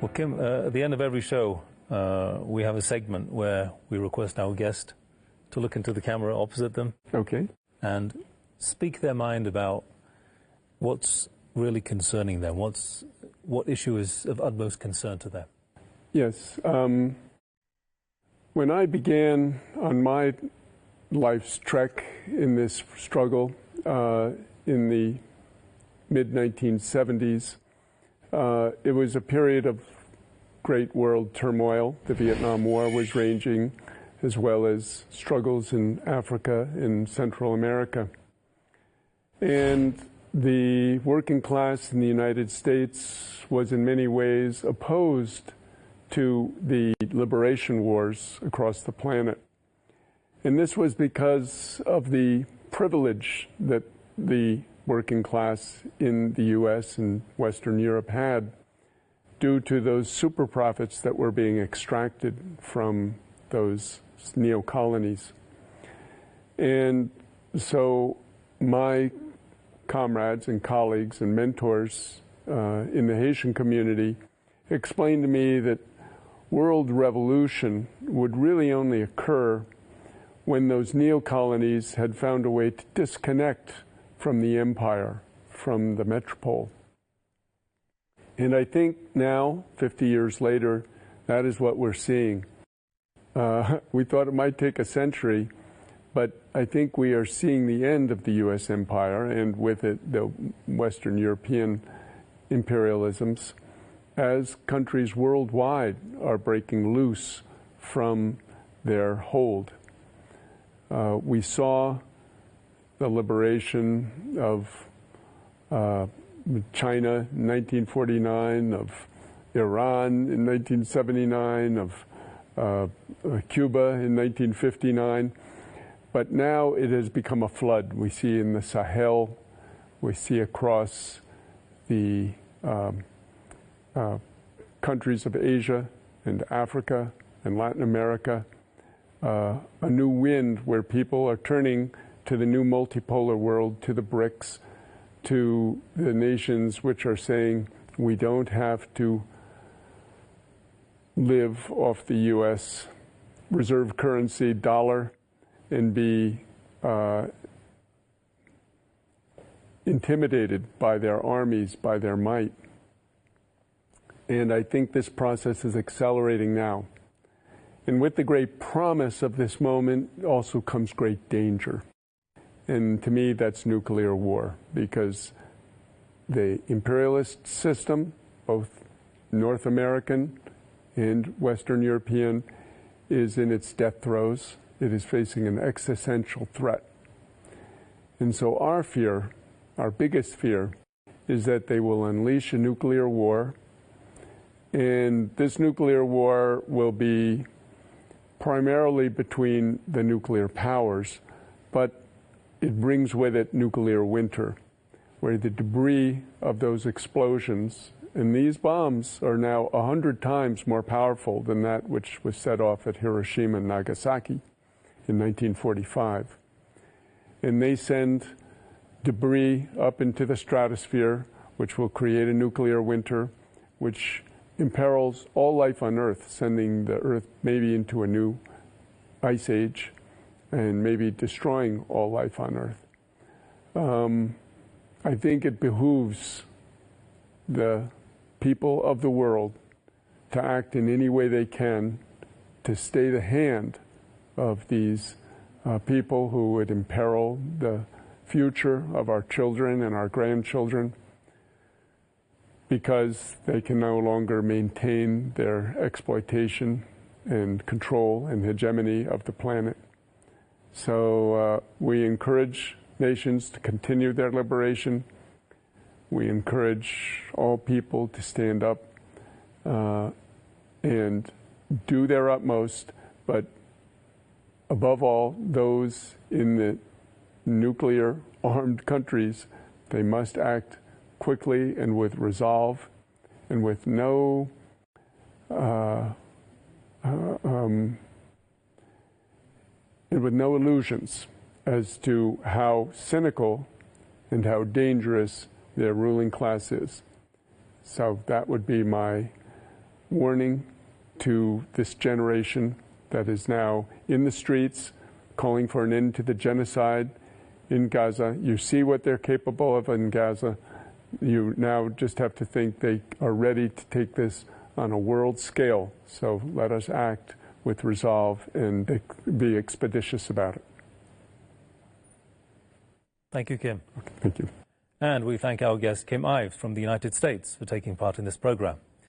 Well, Kim, at the end of every show, we have a segment where we request our guest to look into the camera opposite them. Okay. And speak their mind about what's really concerning them. What issue is of utmost concern to them? Yes. When I began on my life's trek in this struggle in the mid-1970s, it was a period of great world turmoil. The Vietnam War was raging, as well as struggles in Africa and Central America. And the working class in the United States was in many ways opposed to the liberation wars across the planet. And this was because of the privilege that the working class in the US and Western Europe had due to those super profits that were being extracted from those neo-colonies. And so my comrades and colleagues and mentors in the Haitian community explained to me that world revolution would really only occur when those neo-colonies had found a way to disconnect from the empire, from the metropole. And I think now, 50 years later, that is what we're seeing. We thought it might take a century, but I think we are seeing the end of the U.S. empire, and with it the Western European imperialisms, as countries worldwide are breaking loose from their hold. We saw the liberation of China in 1949, of Iran in 1979, of Cuba in 1959. But now it has become a flood. We see in the Sahel, we see across the countries of Asia and Africa and Latin America, a new wind where people are turning to the new multipolar world, to the BRICS, to the nations which are saying we don't have to live off the U.S. reserve currency dollar and be intimidated by their armies, by their might. And I think this process is accelerating now. And with the great promise of this moment also comes great danger. And to me, that's nuclear war, because the imperialist system, both North American and Western European, is in its death throes. It is facing an existential threat. And so our fear, our biggest fear, is that they will unleash a nuclear war. And this nuclear war will be primarily between the nuclear powers, but it brings with it nuclear winter, where the debris of those explosions, and these bombs are now 100 times more powerful than that which was set off at Hiroshima and Nagasaki in 1945. And they send debris up into the stratosphere, which will create a nuclear winter, which imperils all life on Earth, sending the Earth maybe into a new ice age and maybe destroying all life on Earth. I think it behooves the people of the world to act in any way they can to stay the hand of these people who would imperil the future of our children and our grandchildren, because they can no longer maintain their exploitation and control and hegemony of the planet. So we encourage nations to continue their liberation. We encourage all people to stand up and do their utmost, but above all, those in the nuclear-armed countries, they must act quickly and with resolve and with no illusions as to how cynical and how dangerous their ruling class is. So that would be my warning to this generation that is now in the streets calling for an end to the genocide in Gaza. You see what they're capable of in Gaza. You now just have to think they are ready to take this on a world scale. So let us act with resolve and be expeditious about it. Thank you, Kim. Okay, thank you. And we thank our guest, Kim Ives from the United States, for taking part in this program.